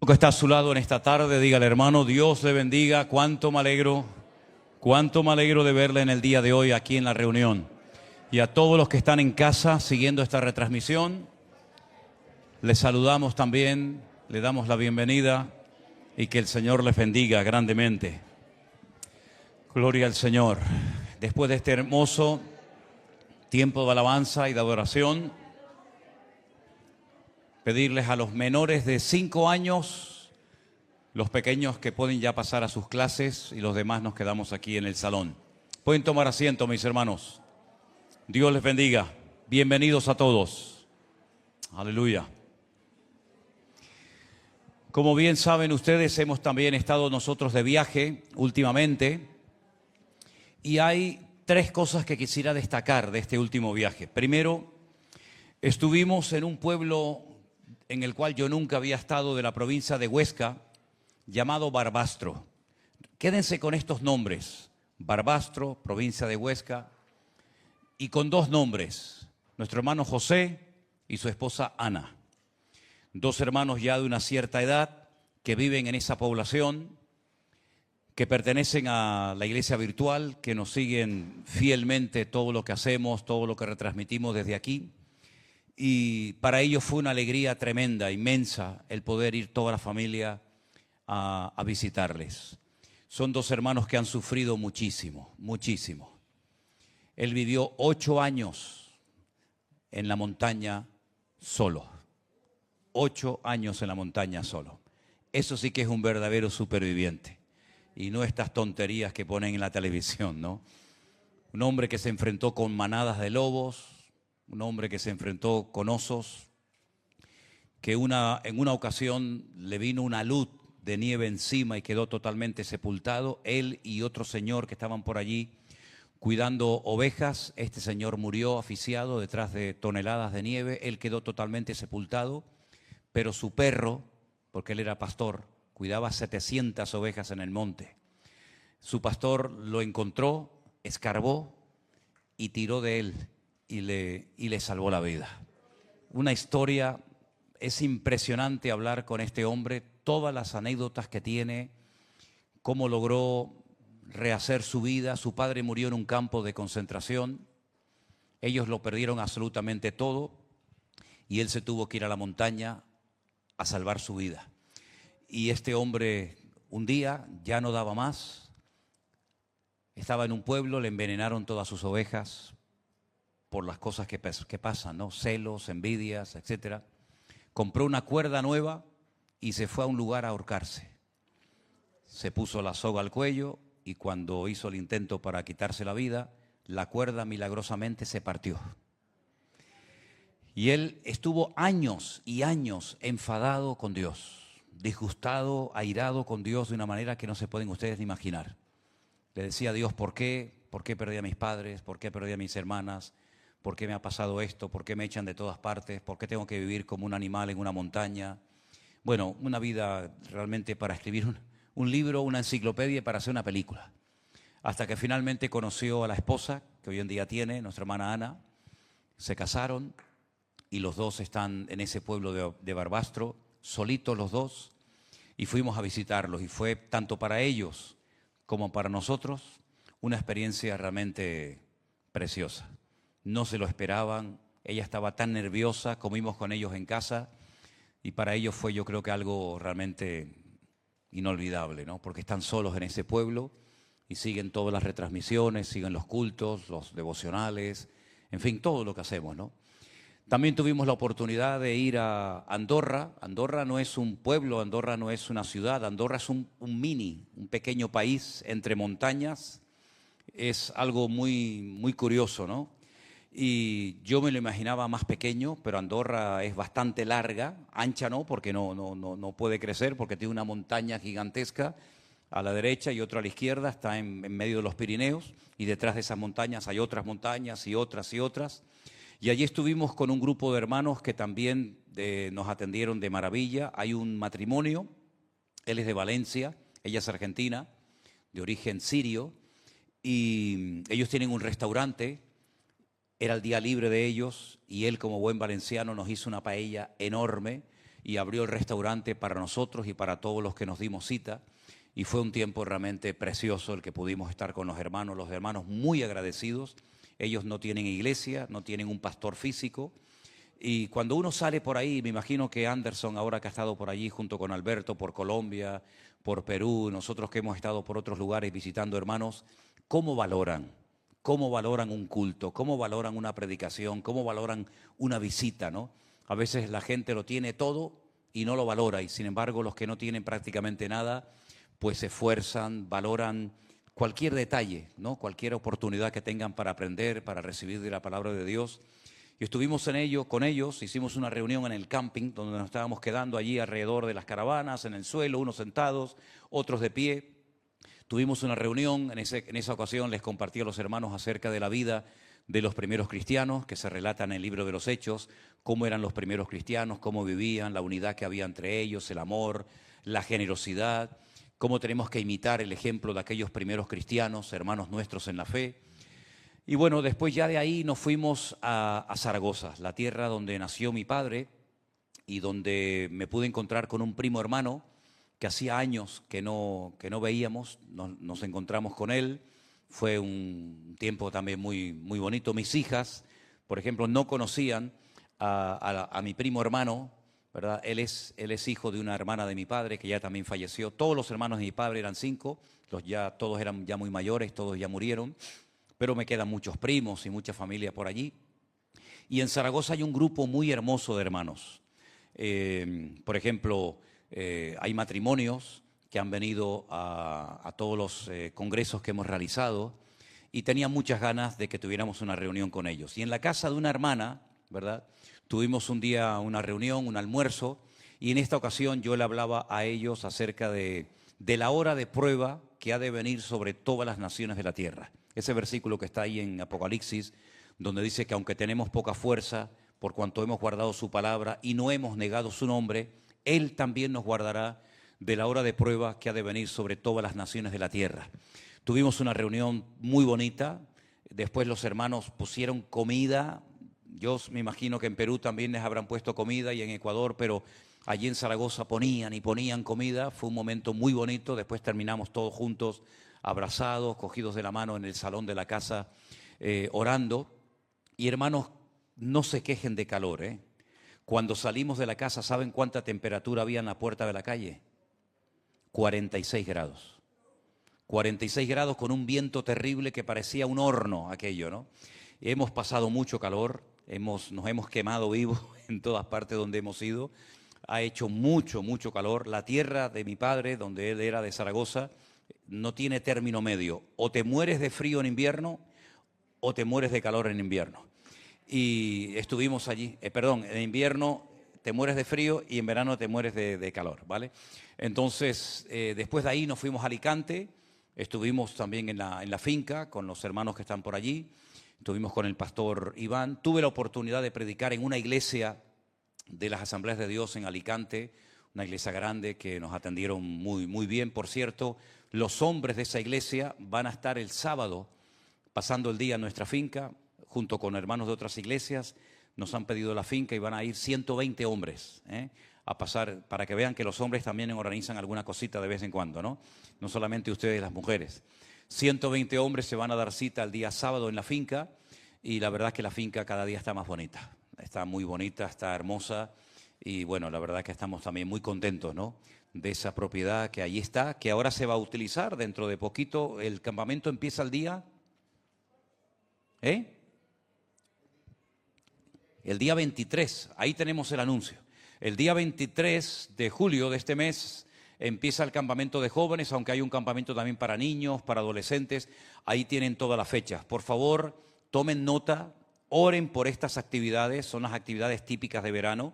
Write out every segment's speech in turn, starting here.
Que está a su lado en esta tarde, dígale, hermano, Dios le bendiga, cuánto me alegro de verle en el día de hoy aquí en la reunión. Y a todos los que están en casa siguiendo esta retransmisión, les saludamos también, le damos la bienvenida y que el Señor les bendiga grandemente. Gloria al Señor. Después de este hermoso tiempo de alabanza y de adoración, pedirles a los menores de 5 años, los pequeños que pueden ya pasar a sus clases y los demás nos quedamos aquí en el salón. Pueden tomar asiento, mis hermanos. Dios les bendiga. Bienvenidos a todos. Aleluya. Como bien saben ustedes, hemos también estado nosotros de viaje últimamente y hay 3 cosas que quisiera destacar de este último viaje. Primero, estuvimos en un pueblo en el cual yo nunca había estado, de la provincia de Huesca, llamado Barbastro. Quédense con estos nombres: Barbastro, provincia de Huesca, y con 2 nombres, nuestro hermano José y su esposa Ana. 2 hermanos ya de una cierta edad que viven en esa población, que pertenecen a la iglesia virtual, que nos siguen fielmente todo lo que hacemos, todo lo que retransmitimos desde aquí. Y para ellos fue una alegría tremenda, inmensa, el poder ir toda la familia a visitarles. Son 2 hermanos que han sufrido muchísimo, muchísimo. Él vivió 8 años en la montaña solo. 8 años en la montaña solo. Eso sí que es un verdadero superviviente. Y no estas tonterías que ponen en la televisión, ¿no? Un hombre que se enfrentó con manadas de lobos, un hombre que se enfrentó con osos, que en una ocasión le vino una luz de nieve encima y quedó totalmente sepultado. Él y otro señor que estaban por allí cuidando ovejas. Este señor murió asfixiado detrás de toneladas de nieve. Él quedó totalmente sepultado, pero su perro, porque él era pastor, cuidaba 700 ovejas en el monte. Su pastor lo encontró, escarbó y tiró de él y le salvó la vida. Una historia, es impresionante hablar con este hombre, todas las anécdotas que tiene, cómo logró rehacer su vida. Su padre murió en un campo de concentración, ellos lo perdieron absolutamente todo y él se tuvo que ir a la montaña a salvar su vida. Y este hombre un día ya no daba más, estaba en un pueblo, le envenenaron todas sus ovejas por las cosas que pasan, ¿no? Celos, envidias, etcétera. Compró una cuerda nueva y se fue a un lugar a ahorcarse. Se puso la soga al cuello y cuando hizo el intento para quitarse la vida, la cuerda milagrosamente se partió. Y él estuvo años y años enfadado con Dios, disgustado, airado con Dios de una manera que no se pueden ustedes ni imaginar. Le decía a Dios, ¿por qué? ¿Por qué perdí a mis padres? ¿Por qué perdí a mis hermanas? ¿Por qué me ha pasado esto? ¿Por qué me echan de todas partes? ¿Por qué tengo que vivir como un animal en una montaña? Bueno, una vida realmente para escribir un libro, una enciclopedia y para hacer una película. Hasta que finalmente conoció a la esposa que hoy en día tiene, nuestra hermana Ana. Se casaron y los 2 están en ese pueblo de Barbastro, solitos los 2, y fuimos a visitarlos. Y fue tanto para ellos como para nosotros una experiencia realmente preciosa. No se lo esperaban, ella estaba tan nerviosa, comimos con ellos en casa y para ellos fue, yo creo que algo realmente inolvidable, ¿no? Porque están solos en ese pueblo y siguen todas las retransmisiones, siguen los cultos, los devocionales, en fin, todo lo que hacemos, ¿no? También tuvimos la oportunidad de ir a Andorra. Andorra no es un pueblo, Andorra no es una ciudad, Andorra es un pequeño país entre montañas. Es algo muy, muy curioso, ¿no? Y yo me lo imaginaba más pequeño, pero Andorra es bastante larga, ancha no, porque no puede crecer, porque tiene una montaña gigantesca a la derecha y otra a la izquierda, está en medio de los Pirineos, y detrás de esas montañas hay otras montañas y otras y otras. Y allí estuvimos con un grupo de hermanos que también nos atendieron de maravilla. Hay un matrimonio, él es de Valencia, ella es argentina, de origen sirio, y ellos tienen un restaurante. Era el día libre de ellos y él, como buen valenciano, nos hizo una paella enorme y abrió el restaurante para nosotros y para todos los que nos dimos cita. Y fue un tiempo realmente precioso el que pudimos estar con los hermanos muy agradecidos. Ellos no tienen iglesia, no tienen un pastor físico. Y cuando uno sale por ahí, me imagino que Anderson, ahora que ha estado por allí junto con Alberto, por Colombia, por Perú, nosotros que hemos estado por otros lugares visitando hermanos, ¿cómo valoran? ¿Cómo valoran un culto? ¿Cómo valoran una predicación? ¿Cómo valoran una visita, no? A veces la gente lo tiene todo y no lo valora, y sin embargo los que no tienen prácticamente nada, pues se esfuerzan, valoran cualquier detalle, ¿no? Cualquier oportunidad que tengan para aprender, para recibir de la palabra de Dios. Y estuvimos con ellos, hicimos una reunión en el camping, donde nos estábamos quedando allí alrededor de las caravanas, en el suelo, unos sentados, otros de pie. Tuvimos una reunión, en esa ocasión les compartí a los hermanos acerca de la vida de los primeros cristianos, que se relata en el libro de los Hechos, cómo eran los primeros cristianos, cómo vivían, la unidad que había entre ellos, el amor, la generosidad, cómo tenemos que imitar el ejemplo de aquellos primeros cristianos, hermanos nuestros en la fe. Y bueno, después ya de ahí nos fuimos a Zaragoza, la tierra donde nació mi padre y donde me pude encontrar con un primo hermano que hacía años que no veíamos. Nos encontramos con él. Fue un tiempo también muy bonito. Mis hijas, por ejemplo, no conocían a mi primo hermano, ¿verdad? Él es hijo de una hermana de mi padre que ya también falleció. Todos los hermanos de mi padre eran 5, todos eran ya muy mayores, todos ya murieron, pero me quedan muchos primos y mucha familia por allí. Y en Zaragoza hay un grupo muy hermoso de hermanos. Por ejemplo, hay matrimonios que han venido a todos los congresos que hemos realizado y tenía muchas ganas de que tuviéramos una reunión con ellos. Y en la casa de una hermana, ¿verdad?, tuvimos un día una reunión, un almuerzo, y en esta ocasión yo le hablaba a ellos acerca de la hora de prueba que ha de venir sobre todas las naciones de la tierra. Ese versículo que está ahí en Apocalipsis, donde dice que aunque tenemos poca fuerza, por cuanto hemos guardado su palabra y no hemos negado su nombre, Él también nos guardará de la hora de prueba que ha de venir sobre todas las naciones de la tierra. Tuvimos una reunión muy bonita, después los hermanos pusieron comida. Yo me imagino que en Perú también les habrán puesto comida y en Ecuador, pero allí en Zaragoza ponían y ponían comida. Fue un momento muy bonito. Después terminamos todos juntos, abrazados, cogidos de la mano en el salón de la casa, orando. Y hermanos, no se quejen de calor, ¿eh? Cuando salimos de la casa, ¿saben cuánta temperatura había en la puerta de la calle? 46 grados. 46 grados con un viento terrible que parecía un horno aquello, ¿no? Hemos pasado mucho calor, nos hemos quemado vivos en todas partes donde hemos ido. Ha hecho mucho calor. La tierra de mi padre, donde él era de Zaragoza, no tiene término medio. O te mueres de frío en invierno o te mueres de calor en invierno. Y estuvimos allí, en invierno te mueres de frío y en verano te mueres de calor, ¿vale? Entonces, después de ahí nos fuimos a Alicante, estuvimos también en la finca con los hermanos que están por allí, estuvimos con el pastor Iván. Tuve la oportunidad de predicar en una iglesia de las Asambleas de Dios en Alicante, una iglesia grande que nos atendieron muy bien. Por cierto, los hombres de esa iglesia van a estar el sábado pasando el día en nuestra finca, junto con hermanos de otras iglesias. Nos han pedido la finca y van a ir 120 hombres a pasar, para que vean que los hombres también organizan alguna cosita de vez en cuando, ¿no? No solamente ustedes las mujeres. 120 hombres se van a dar cita el día sábado en la finca, y la verdad es que la finca cada día está más bonita. Está muy bonita, está hermosa, y bueno, la verdad es que estamos también muy contentos, ¿no?, de esa propiedad que ahí está, que ahora se va a utilizar dentro de poquito. El campamento empieza el día... El día 23, ahí tenemos el anuncio. El día 23 de julio de este mes empieza el campamento de jóvenes, aunque hay un campamento también para niños, para adolescentes. Ahí tienen todas las fechas. Por favor, tomen nota, oren por estas actividades, son las actividades típicas de verano.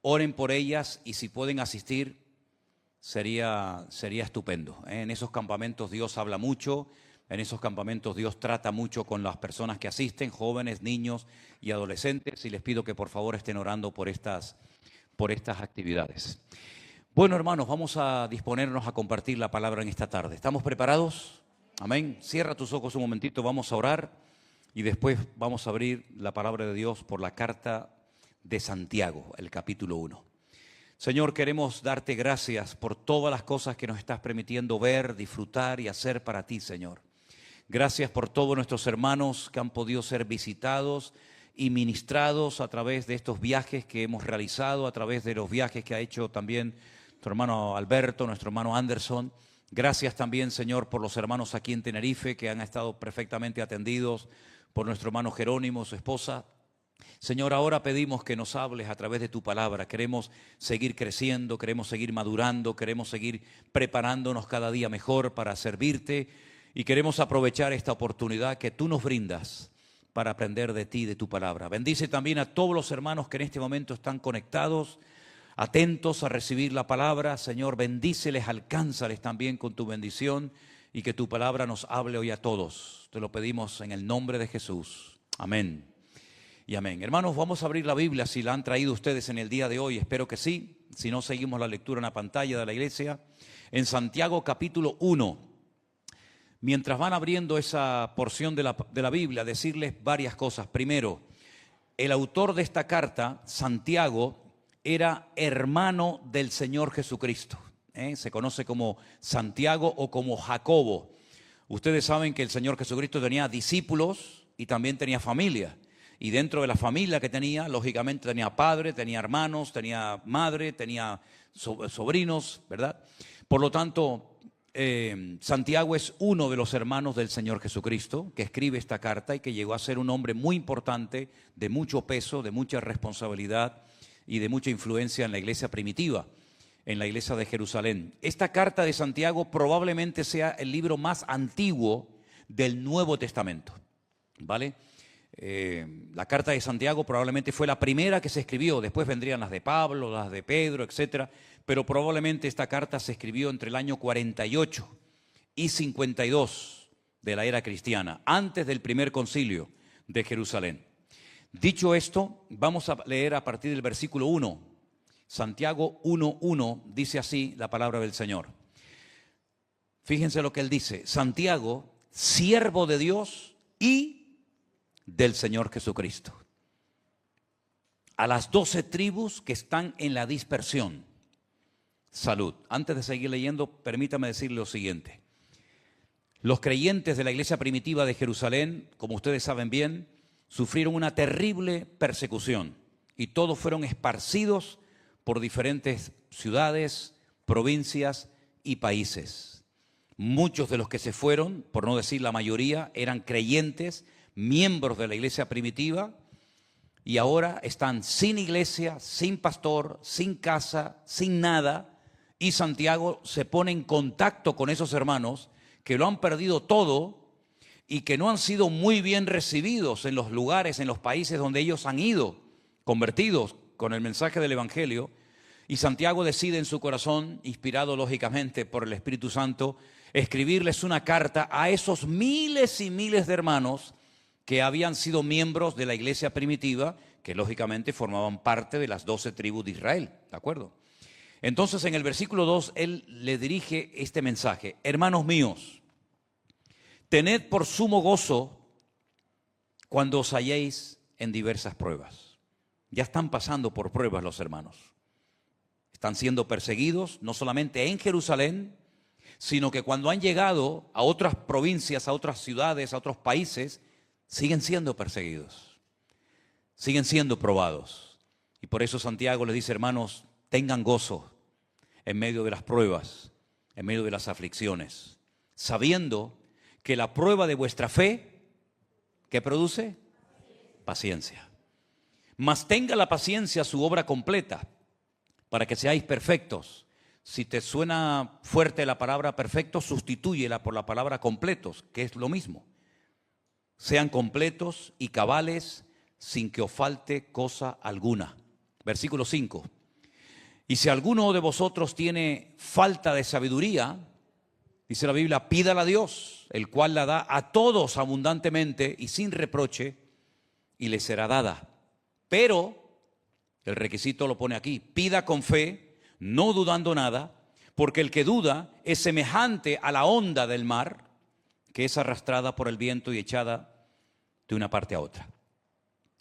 Oren por ellas y si pueden asistir, sería estupendo. En esos campamentos Dios habla mucho. En esos campamentos Dios trata mucho con las personas que asisten, jóvenes, niños y adolescentes, y les pido que por favor estén orando por estas actividades. Bueno, hermanos, vamos a disponernos a compartir la palabra en esta tarde. ¿Estamos preparados? Amén. Cierra tus ojos un momentito, vamos a orar y después vamos a abrir la palabra de Dios por la carta de Santiago, el capítulo 1. Señor, queremos darte gracias por todas las cosas que nos estás permitiendo ver, disfrutar y hacer para ti, Señor. Gracias por todos nuestros hermanos que han podido ser visitados y ministrados a través de estos viajes que hemos realizado, a través de los viajes que ha hecho también nuestro hermano Alberto, nuestro hermano Anderson. Gracias también, Señor, por los hermanos aquí en Tenerife que han estado perfectamente atendidos, por nuestro hermano Jerónimo, su esposa. Señor, ahora pedimos que nos hables a través de tu palabra. Queremos seguir creciendo, queremos seguir madurando, queremos seguir preparándonos cada día mejor para servirte y queremos aprovechar esta oportunidad que tú nos brindas para aprender de ti, de tu palabra. Bendice también a todos los hermanos que en este momento están conectados, atentos a recibir la palabra. Señor, bendíceles, alcánzales también con tu bendición y que tu palabra nos hable hoy a todos. Te lo pedimos en el nombre de Jesús. Amén. Y amén. Hermanos, vamos a abrir la Biblia si la han traído ustedes en el día de hoy. Espero que sí. Si no, seguimos la lectura en la pantalla de la iglesia. En Santiago capítulo 1. Mientras van abriendo esa porción de la Biblia, decirles varias cosas. Primero, el autor de esta carta, Santiago, era hermano del Señor Jesucristo. Se conoce como Santiago o como Jacobo. Ustedes saben que el Señor Jesucristo tenía discípulos y también tenía familia. Y dentro de la familia que tenía, lógicamente tenía padre, tenía hermanos, tenía madre, tenía sobrinos, ¿verdad? Por lo tanto, Santiago es uno de los hermanos del Señor Jesucristo que escribe esta carta y que llegó a ser un hombre muy importante, de mucho peso, de mucha responsabilidad y de mucha influencia en la iglesia primitiva, en la iglesia de Jerusalén. Esta carta de Santiago probablemente sea el libro más antiguo del Nuevo Testamento, ¿vale? La carta de Santiago probablemente fue la primera que se escribió, después vendrían las de Pablo, las de Pedro, etcétera, pero probablemente esta carta se escribió entre el año 48 y 52 de la era cristiana, antes del primer concilio de Jerusalén. Dicho esto, vamos a leer a partir del versículo 1. Santiago 1:1 dice así la palabra del Señor. Fíjense lo que él dice: Santiago, siervo de Dios y del Señor Jesucristo, a las 12 tribus que están en la dispersión, salud. Antes de seguir leyendo, permítame decirle lo siguiente. Los creyentes de la iglesia primitiva de Jerusalén, como ustedes saben bien, sufrieron una terrible persecución y todos fueron esparcidos por diferentes ciudades, provincias y países. Muchos de los que se fueron, por no decir la mayoría, eran creyentes, miembros de la iglesia primitiva, y ahora están sin iglesia, sin pastor, sin casa, sin nada, y Santiago se pone en contacto con esos hermanos que lo han perdido todo y que no han sido muy bien recibidos en los lugares, en los países donde ellos han ido, convertidos con el mensaje del Evangelio, y Santiago decide en su corazón, inspirado lógicamente por el Espíritu Santo, escribirles una carta a esos miles y miles de hermanos que habían sido miembros de la iglesia primitiva, que lógicamente formaban parte de las 12 tribus de Israel, ¿de acuerdo? Entonces en el versículo 2 él le dirige este mensaje: hermanos míos, tened por sumo gozo cuando os halléis en diversas pruebas. Ya están pasando por pruebas los hermanos. Están siendo perseguidos, no solamente en Jerusalén, sino que cuando han llegado a otras provincias, a otras ciudades, a otros países, siguen siendo perseguidos, siguen siendo probados. Y por eso Santiago les dice: hermanos, tengan gozo en medio de las pruebas, en medio de las aflicciones, sabiendo que la prueba de vuestra fe, ¿qué produce? Paciencia. Mas tenga la paciencia su obra completa, para que seáis perfectos. Si te suena fuerte la palabra perfecto, sustitúyela por la palabra completos, que es lo mismo. Sean completos y cabales, sin que os falte cosa alguna. Versículo 5. Y si alguno de vosotros tiene falta de sabiduría, dice la Biblia, pídala a Dios, el cual la da a todos abundantemente y sin reproche, y le será dada. Pero, el requisito lo pone aquí: pida con fe, no dudando nada, porque el que duda es semejante a la onda del mar, que es arrastrada por el viento y echada de una parte a otra.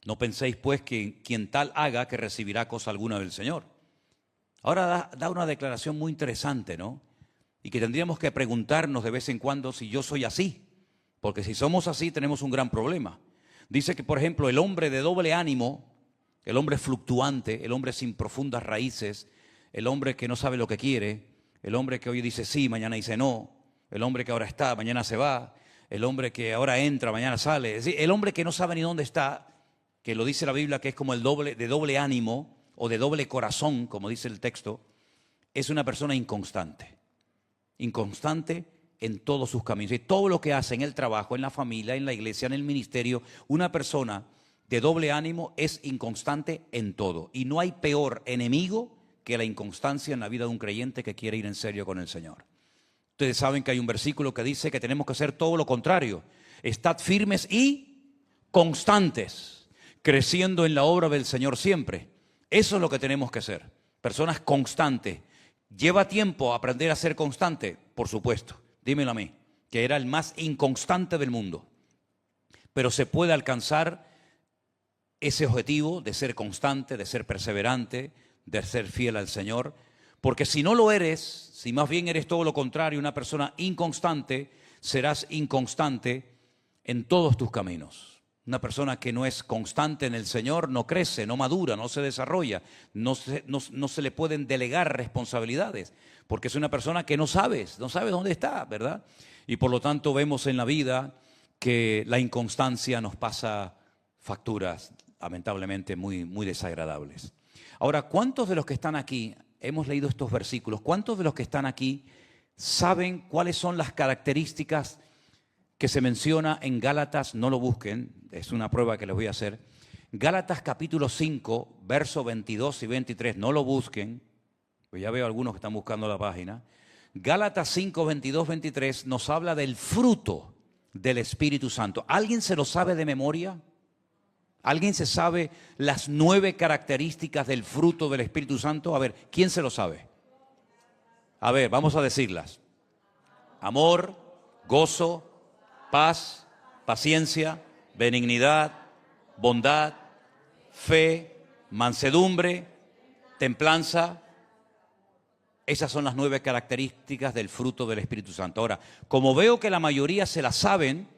No penséis pues que quien tal haga que recibirá cosa alguna del Señor. Ahora da una declaración muy interesante, ¿no? Y que tendríamos que preguntarnos de vez en cuando si yo soy así. Porque si somos así tenemos un gran problema. Dice que, por ejemplo, el hombre de doble ánimo, el hombre fluctuante, el hombre sin profundas raíces, el hombre que no sabe lo que quiere, el hombre que hoy dice sí, mañana dice no, el hombre que ahora está, mañana se va, el hombre que ahora entra, mañana sale. Es decir, el hombre que no sabe ni dónde está, que lo dice la Biblia que es como el de doble ánimo o de doble corazón, como dice el texto, es una persona inconstante. Inconstante en todos sus caminos. Y todo lo que hace en el trabajo, en la familia, en la iglesia, en el ministerio, una persona de doble ánimo es inconstante en todo. Y no hay peor enemigo que la inconstancia en la vida de un creyente que quiere ir en serio con el Señor. Ustedes saben que hay un versículo que dice que tenemos que hacer todo lo contrario. Estad firmes y constantes, creciendo en la obra del Señor siempre. Eso es lo que tenemos que ser. Personas constantes. ¿Lleva tiempo aprender a ser constante? Por supuesto. Dímelo a mí, que era el más inconstante del mundo. Pero se puede alcanzar ese objetivo de ser constante, de ser perseverante, de ser fiel al Señor. Porque si no lo eres, si más bien eres todo lo contrario, una persona inconstante, serás inconstante en todos tus caminos. Una persona que no es constante en el Señor no crece, no madura, no se desarrolla, no se le pueden delegar responsabilidades, porque es una persona que no sabe dónde está, ¿verdad? Y por lo tanto vemos en la vida que la inconstancia nos pasa facturas, lamentablemente, muy, muy desagradables. Ahora, ¿cuántos de los que están aquí, hemos leído estos versículos, cuántos de los que están aquí saben cuáles son las características que se menciona en Gálatas? No lo busquen, es una prueba que les voy a hacer. Gálatas capítulo 5, versos 22 y 23, no lo busquen, pues ya veo algunos que están buscando la página. Gálatas 5, 22, 23 nos habla del fruto del Espíritu Santo. ¿Alguien se lo sabe de memoria? ¿Alguien se sabe las 9 características del fruto del Espíritu Santo? A ver, ¿quién se lo sabe? A ver, vamos a decirlas. Amor, gozo, paz, paciencia, benignidad, bondad, fe, mansedumbre, templanza. Esas son las 9 características del fruto del Espíritu Santo. Ahora, como veo que la mayoría se las saben,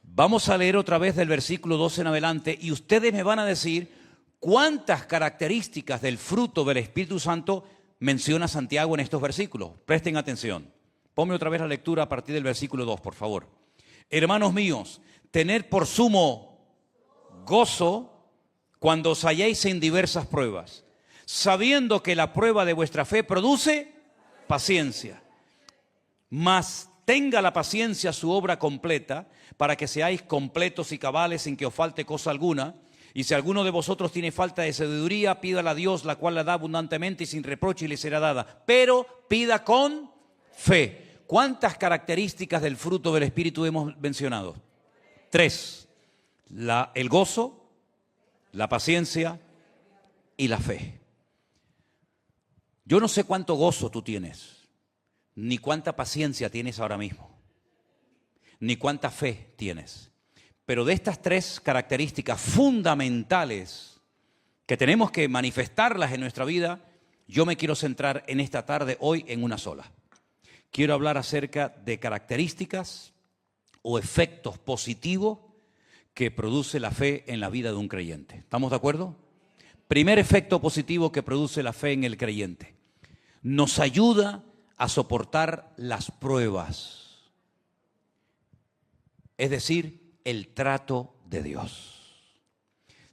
vamos a leer otra vez del versículo 12 en adelante y ustedes me van a decir cuántas características del fruto del Espíritu Santo menciona Santiago en estos versículos. Presten atención. Ponme otra vez la lectura a partir del versículo 2, por favor. Hermanos míos, tened por sumo gozo cuando os halléis en diversas pruebas, sabiendo que la prueba de vuestra fe produce paciencia. Mas tenga la paciencia su obra completa, para que seáis completos y cabales sin que os falte cosa alguna. Y si alguno de vosotros tiene falta de sabiduría, pídala a Dios, la cual la da abundantemente y sin reproche y le será dada. Pero pida con fe. ¿Cuántas características del fruto del Espíritu hemos mencionado? 3. El gozo, la paciencia y la fe. Yo no sé cuánto gozo tú tienes, ni cuánta paciencia tienes ahora mismo, ni cuánta fe tienes. Pero de estas 3 características fundamentales que tenemos que manifestarlas en nuestra vida, yo me quiero centrar en esta tarde, hoy, en una sola. Quiero hablar acerca de características o efectos positivos que produce la fe en la vida de un creyente. ¿Estamos de acuerdo? Primer efecto positivo que produce la fe en el creyente. Nos ayuda a soportar las pruebas. Es decir, el trato de Dios.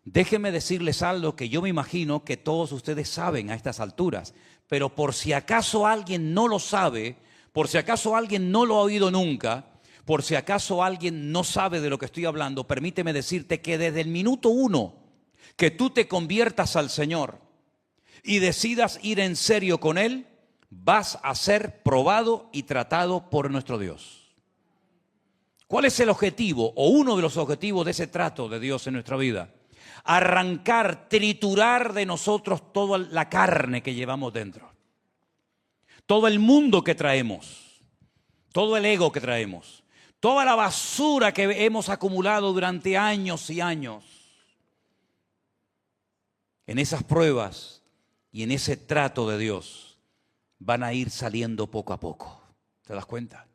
Déjenme decirles algo que yo me imagino que todos ustedes saben a estas alturas, pero por si acaso alguien no lo sabe, por si acaso alguien no lo ha oído nunca, por si acaso alguien no sabe de lo que estoy hablando, permíteme decirte que desde el minuto 1 que tú te conviertas al Señor y decidas ir en serio con Él, vas a ser probado y tratado por nuestro Dios. ¿Cuál es el objetivo o uno de los objetivos de ese trato de Dios en nuestra vida? Arrancar, triturar de nosotros toda la carne que llevamos dentro. Todo el mundo que traemos, todo el ego que traemos, toda la basura que hemos acumulado durante años y años. En esas pruebas y en ese trato de Dios van a ir saliendo poco a poco. ¿Te das cuenta?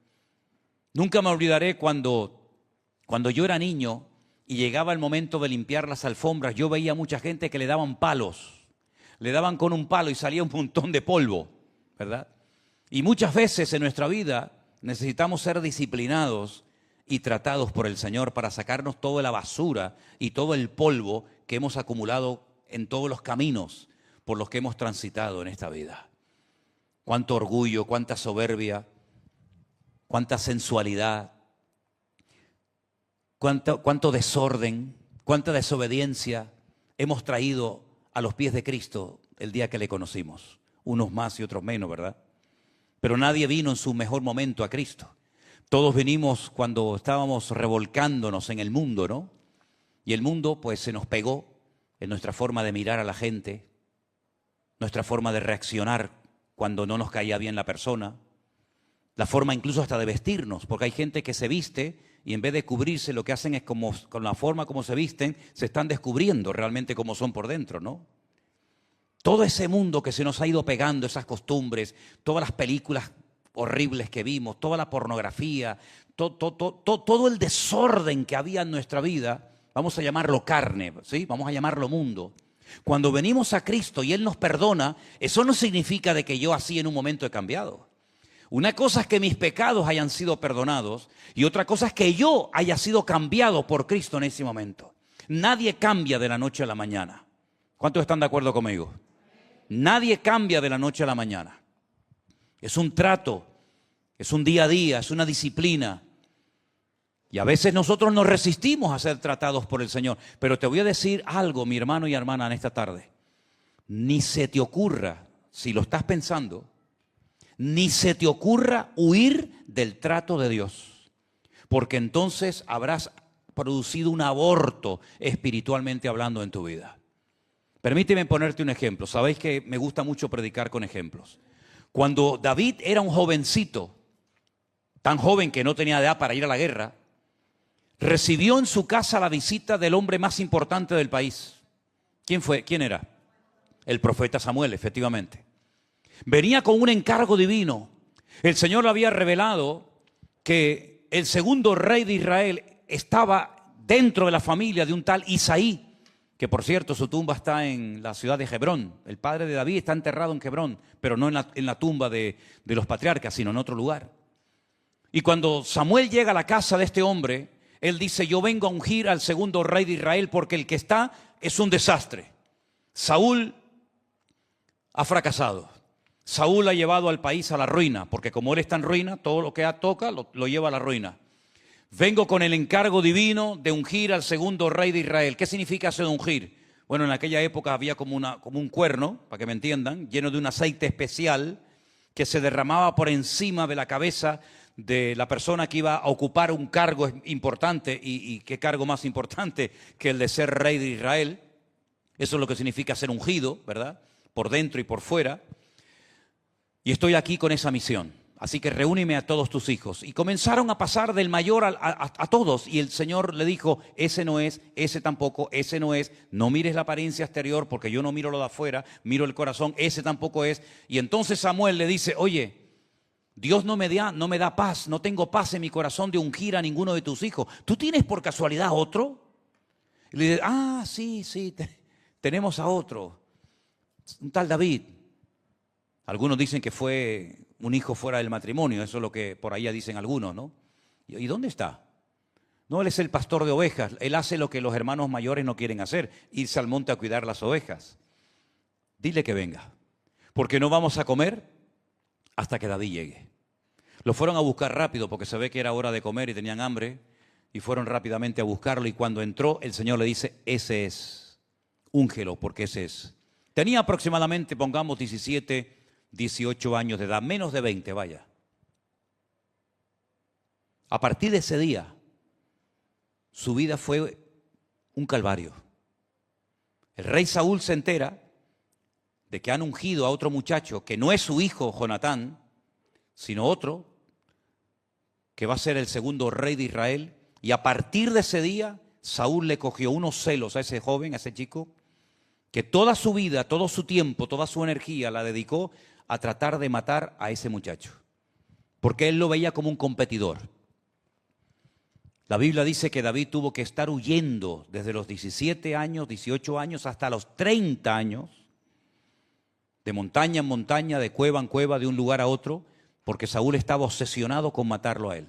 Nunca me olvidaré cuando yo era niño y llegaba el momento de limpiar las alfombras, yo veía mucha gente que le daban palos. Le daban con un palo y salía un montón de polvo, ¿verdad? Y muchas veces en nuestra vida necesitamos ser disciplinados y tratados por el Señor para sacarnos toda la basura y todo el polvo que hemos acumulado en todos los caminos por los que hemos transitado en esta vida. Cuánto orgullo, cuánta soberbia, cuánta sensualidad, cuánto desorden, cuánta desobediencia hemos traído a los pies de Cristo el día que le conocimos. Unos más y otros menos, ¿verdad? Pero nadie vino en su mejor momento a Cristo. Todos venimos cuando estábamos revolcándonos en el mundo, ¿no? Y el mundo pues se nos pegó en nuestra forma de mirar a la gente, nuestra forma de reaccionar cuando no nos caía bien la persona, la forma incluso hasta de vestirnos, porque hay gente que se viste y en vez de cubrirse lo que hacen es como con la forma como se visten, se están descubriendo realmente cómo son por dentro, ¿no? Todo ese mundo que se nos ha ido pegando, esas costumbres, todas las películas horribles que vimos, toda la pornografía, todo el desorden que había en nuestra vida, vamos a llamarlo carne, ¿sí? Vamos a llamarlo mundo. Cuando venimos a Cristo y Él nos perdona, eso no significa de que yo así en un momento he cambiado. Una cosa es que mis pecados hayan sido perdonados y otra cosa es que yo haya sido cambiado por Cristo en ese momento. Nadie cambia de la noche a la mañana. ¿Cuántos están de acuerdo conmigo? Nadie cambia de la noche a la mañana. Es un trato, es un día a día, es una disciplina. Y a veces nosotros nos resistimos a ser tratados por el Señor. Pero te voy a decir algo, mi hermano y hermana, en esta tarde. Ni se te ocurra, si lo estás pensando, ni se te ocurra huir del trato de Dios. Porque entonces habrás producido un aborto espiritualmente hablando en tu vida. Permíteme ponerte un ejemplo. Sabéis que me gusta mucho predicar con ejemplos. Cuando David era un jovencito, tan joven que no tenía edad para ir a la guerra, recibió en su casa la visita del hombre más importante del país. ¿Quién fue? ¿Quién era? El profeta Samuel, efectivamente. Venía con un encargo divino. El Señor le había revelado que el segundo rey de Israel estaba dentro de la familia de un tal Isaí, que por cierto su tumba está en la ciudad de Hebrón. El padre de David está enterrado en Hebrón, pero no en la tumba de los patriarcas, sino en otro lugar. Y cuando Samuel llega a la casa de este hombre, él dice: yo vengo a ungir al segundo rey de Israel porque el que está es un desastre. Saúl ha fracasado. Saúl ha llevado al país a la ruina, porque como él está en ruina, todo lo que toca lo lleva a la ruina. Vengo con el encargo divino de ungir al segundo rey de Israel. ¿Qué significa eso de ungir? Bueno, en aquella época había como un cuerno, para que me entiendan, lleno de un aceite especial que se derramaba por encima de la cabeza de la persona que iba a ocupar un cargo importante. ¿Y qué cargo más importante que el de ser rey de Israel? Eso es lo que significa ser ungido, ¿verdad? Por dentro y por fuera. Y estoy aquí con esa misión. Así que reúneme a todos tus hijos. Y comenzaron a pasar del mayor a todos. Y el Señor le dijo: ese no es, ese tampoco, ese no es. No mires la apariencia exterior porque yo no miro lo de afuera, miro el corazón, ese tampoco es. Y entonces Samuel le dice: oye, Dios no me da paz, no tengo paz en mi corazón de ungir a ninguno de tus hijos. ¿Tú tienes por casualidad otro? Y le dice: sí, tenemos a otro, un tal David. Algunos dicen que fue un hijo fuera del matrimonio, eso es lo que por ahí dicen algunos, ¿no? ¿Y dónde está? No, él es el pastor de ovejas, él hace lo que los hermanos mayores no quieren hacer, irse al monte a cuidar las ovejas. Dile que venga, porque no vamos a comer hasta que David llegue. Lo fueron a buscar rápido porque se ve que era hora de comer y tenían hambre, y fueron rápidamente a buscarlo, y cuando entró el Señor le dice: ese es, úngelo porque ese es. Tenía aproximadamente, pongamos, 17, 18 años de edad, menos de 20, vaya. A partir de ese día, su vida fue un calvario. El rey Saúl se entera de que han ungido a otro muchacho que no es su hijo Jonatán, sino otro, que va a ser el segundo rey de Israel. Y a partir de ese día, Saúl le cogió unos celos a ese joven, a ese chico, que toda su vida, todo su tiempo, toda su energía la dedicó a tratar de matar a ese muchacho, porque él lo veía como un competidor. La Biblia dice que David tuvo que estar huyendo desde los 17 años, 18 años, hasta los 30 años, de montaña en montaña, de cueva en cueva, de un lugar a otro, porque Saúl estaba obsesionado con matarlo a él.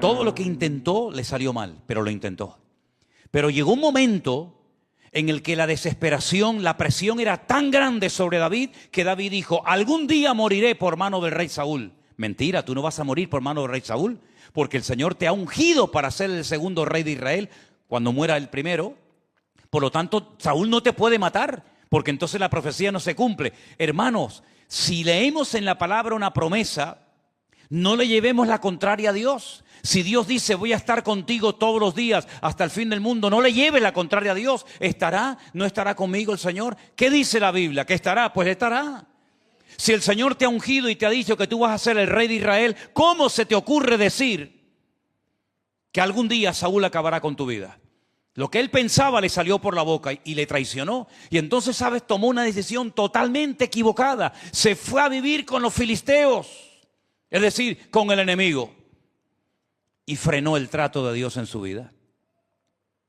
Todo lo que intentó le salió mal, pero lo intentó. Pero llegó un momento en el que la desesperación, la presión era tan grande sobre David que David dijo: algún día moriré por mano del rey Saúl. Mentira, tú no vas a morir por mano del rey Saúl, porque el Señor te ha ungido para ser el segundo rey de Israel cuando muera el primero. Por lo tanto, Saúl no te puede matar, porque entonces la profecía no se cumple. Hermanos, si leemos en la palabra una promesa, no le llevemos la contraria a Dios. Si Dios dice: voy a estar contigo todos los días hasta el fin del mundo, no le lleve la contraria a Dios. ¿Estará? ¿No estará conmigo el Señor? ¿Qué dice la Biblia? ¿Que estará? Pues estará. Si el Señor te ha ungido y te ha dicho que tú vas a ser el rey de Israel, ¿cómo se te ocurre decir que algún día Saúl acabará con tu vida? Lo que él pensaba le salió por la boca y le traicionó. Y entonces, ¿sabes? Tomó una decisión totalmente equivocada. Se fue a vivir con los filisteos, es decir, con el enemigo. Y frenó el trato de Dios en su vida.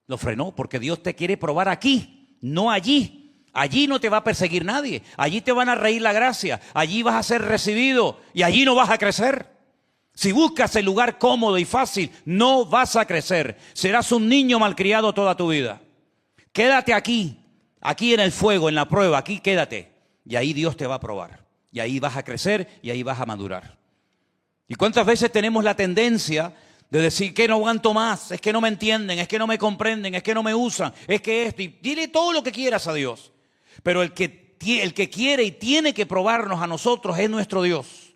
Lo frenó porque Dios te quiere probar aquí, no allí. Allí no te va a perseguir nadie. Allí te van a reír la gracia. Allí vas a ser recibido y allí no vas a crecer. Si buscas el lugar cómodo y fácil, no vas a crecer. Serás un niño malcriado toda tu vida. Quédate aquí, aquí en el fuego, en la prueba, aquí quédate. Y ahí Dios te va a probar. Y ahí vas a crecer y ahí vas a madurar. ¿Y cuántas veces tenemos la tendencia de decir que no aguanto más, es que no me entienden, es que no me comprenden, es que no me usan, es que esto? Y dile todo lo que quieras a Dios. Pero el que quiere y tiene que probarnos a nosotros es nuestro Dios.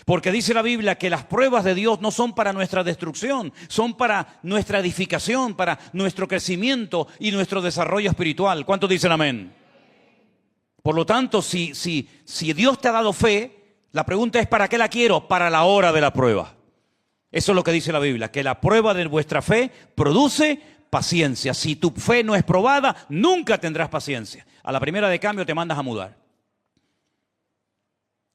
Porque dice la Biblia que las pruebas de Dios no son para nuestra destrucción, son para nuestra edificación, para nuestro crecimiento y nuestro desarrollo espiritual. ¿Cuántos dicen amén? Por lo tanto, si Dios te ha dado fe, la pregunta es: ¿para qué la quiero? Para la hora de la prueba. Eso es lo que dice la Biblia, que la prueba de vuestra fe produce paciencia. Si tu fe no es probada, nunca tendrás paciencia. A la primera de cambio te mandas a mudar.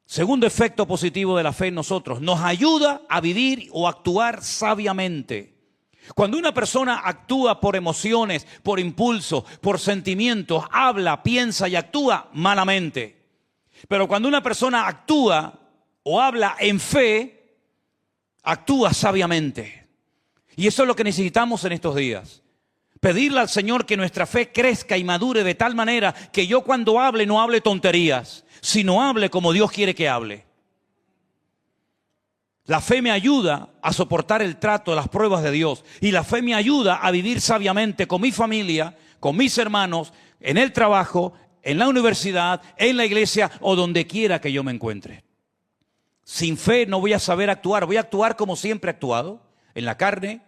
Segundo efecto positivo de la fe en nosotros: nos ayuda a vivir o actuar sabiamente. Cuando una persona actúa por emociones, por impulsos, por sentimientos, habla, piensa y actúa malamente. Pero cuando una persona actúa o habla en fe, actúa sabiamente. Y eso es lo que necesitamos en estos días. Pedirle al Señor que nuestra fe crezca y madure de tal manera que yo cuando hable no hable tonterías, sino hable como Dios quiere que hable. La fe me ayuda a soportar el trato, las pruebas de Dios. Y la fe me ayuda a vivir sabiamente con mi familia, con mis hermanos, en el trabajo, en la universidad, en la iglesia o donde quiera que yo me encuentre. Sin fe no voy a saber actuar. Voy a actuar como siempre he actuado, en la carne,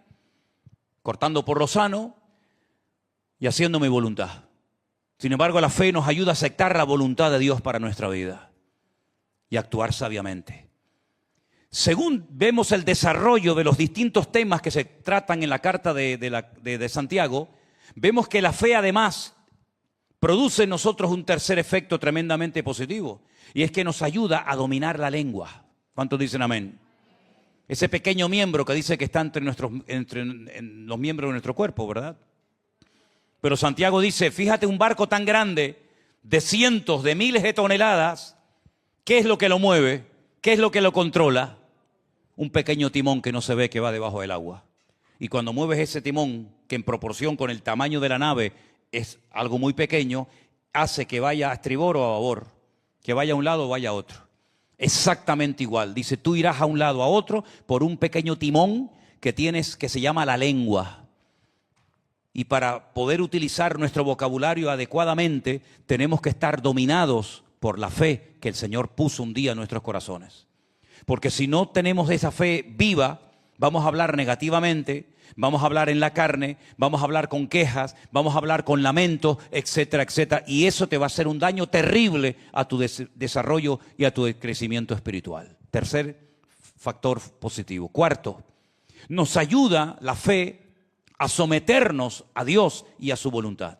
cortando por lo sano y haciendo mi voluntad. Sin embargo, la fe nos ayuda a aceptar la voluntad de Dios para nuestra vida y actuar sabiamente. Según vemos el desarrollo de los distintos temas que se tratan en la carta de Santiago, vemos que la fe además produce en nosotros un tercer efecto tremendamente positivo, y es que nos ayuda a dominar la lengua. ¿Cuántos dicen amén? Ese pequeño miembro que dice que está entre los miembros de nuestro cuerpo, ¿verdad? Pero Santiago dice, fíjate, un barco tan grande, de cientos, de miles de toneladas, ¿qué es lo que lo mueve? ¿Qué es lo que lo controla? Un pequeño timón que no se ve, que va debajo del agua. Y cuando mueves ese timón, que en proporción con el tamaño de la nave es algo muy pequeño, hace que vaya a estribor o a babor, que vaya a un lado o vaya a otro. Exactamente igual. Dice, tú irás a un lado o a otro por un pequeño timón que tienes, que se llama la lengua. Y para poder utilizar nuestro vocabulario adecuadamente, tenemos que estar dominados por la fe que el Señor puso un día en nuestros corazones. Porque si no tenemos esa fe viva, vamos a hablar negativamente, vamos a hablar en la carne, vamos a hablar con quejas, vamos a hablar con lamentos, etcétera, etcétera. Y eso te va a hacer un daño terrible a tu desarrollo y a tu crecimiento espiritual. Tercer factor positivo. Cuarto, nos ayuda la fe a someternos a Dios y a su voluntad.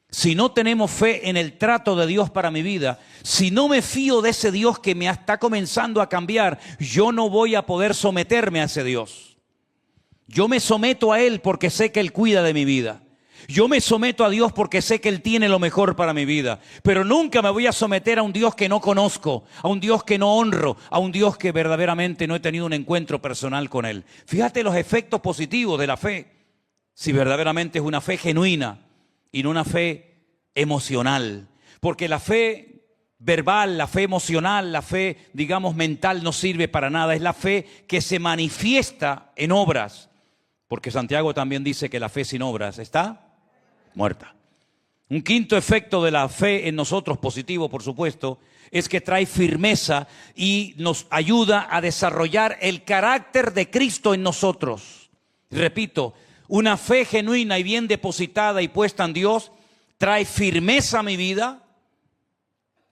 Si no tenemos fe en el trato de Dios para mi vida, si no me fío de ese Dios que me está comenzando a cambiar, yo no voy a poder someterme a ese Dios. Yo me someto a Él porque sé que Él cuida de mi vida. Yo me someto a Dios porque sé que Él tiene lo mejor para mi vida. Pero nunca me voy a someter a un Dios que no conozco, a un Dios que no honro, a un Dios que verdaderamente no he tenido un encuentro personal con Él. Fíjate los efectos positivos de la fe, si verdaderamente es una fe genuina y no una fe emocional. Porque la fe verbal, la fe emocional, la fe, digamos, mental no sirve para nada. Es la fe que se manifiesta en obras. Porque Santiago también dice que la fe sin obras está muerta. Un quinto efecto de la fe en nosotros, positivo por supuesto, es que trae firmeza y nos ayuda a desarrollar el carácter de Cristo en nosotros. Repito, una fe genuina y bien depositada y puesta en Dios trae firmeza a mi vida,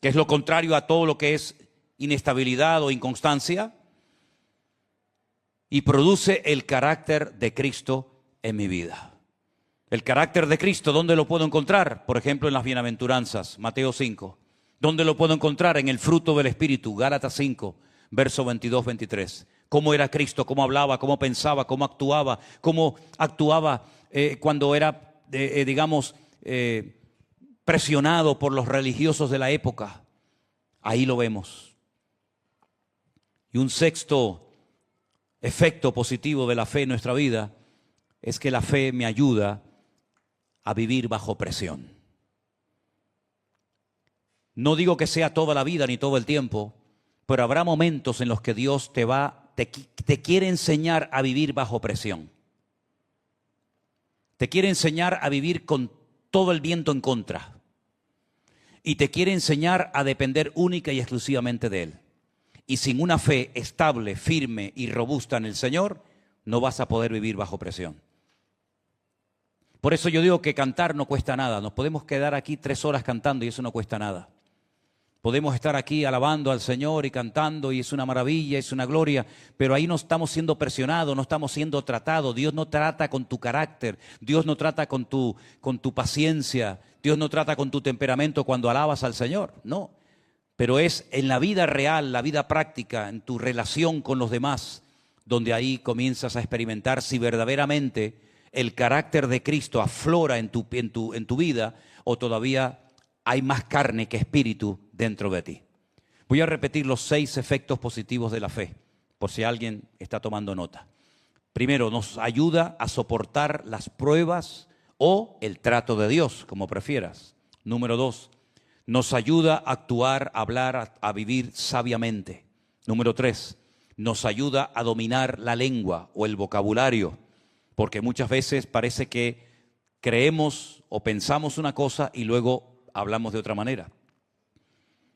que es lo contrario a todo lo que es inestabilidad o inconstancia, y produce el carácter de Cristo en mi vida. El carácter de Cristo, ¿dónde lo puedo encontrar? Por ejemplo, en las bienaventuranzas, Mateo 5. ¿Dónde lo puedo encontrar? En el fruto del Espíritu, Gálatas 5, verso 22-23. Cómo era Cristo, cómo hablaba, cómo pensaba, cómo actuaba cuando era, presionado por los religiosos de la época. Ahí lo vemos. Y un sexto efecto positivo de la fe en nuestra vida es que la fe me ayuda a vivir bajo presión. No digo que sea toda la vida ni todo el tiempo, pero habrá momentos en los que Dios te quiere enseñar a vivir bajo presión. Te quiere enseñar a vivir con todo el viento en contra. Y te quiere enseñar a depender única y exclusivamente de Él. Y sin una fe estable, firme y robusta en el Señor, no vas a poder vivir bajo presión. Por eso yo digo que cantar no cuesta nada. Nos podemos quedar aquí 3 horas cantando y eso no cuesta nada. Podemos estar aquí alabando al Señor y cantando y es una maravilla, es una gloria, pero ahí no estamos siendo presionados, no estamos siendo tratados. Dios no trata con tu carácter, Dios no trata con tu paciencia, Dios no trata con tu temperamento cuando alabas al Señor, no. Pero es en la vida real, la vida práctica, en tu relación con los demás, donde ahí comienzas a experimentar si verdaderamente el carácter de Cristo aflora en tu vida o todavía hay más carne que espíritu dentro de ti. Voy a repetir los 6 efectos positivos de la fe, por si alguien está tomando nota. Primero, nos ayuda a soportar las pruebas o el trato de Dios, como prefieras. Número 2, nos ayuda a actuar, a hablar, a vivir sabiamente. Número 3, nos ayuda a dominar la lengua o el vocabulario, porque muchas veces parece que creemos o pensamos una cosa y luego hablamos de otra manera.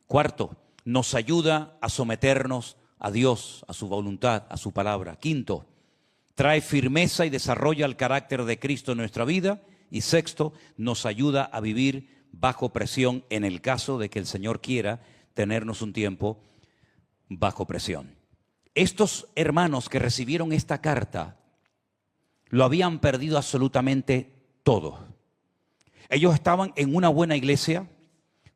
Cuarto, nos ayuda a someternos a Dios, a su voluntad, a su palabra. Quinto, trae firmeza y desarrolla el carácter de Cristo en nuestra vida. Y sexto, nos ayuda a vivir bajo presión en el caso de que el Señor quiera tenernos un tiempo bajo presión. Estos hermanos que recibieron esta carta lo habían perdido absolutamente todo. Ellos estaban en una buena iglesia,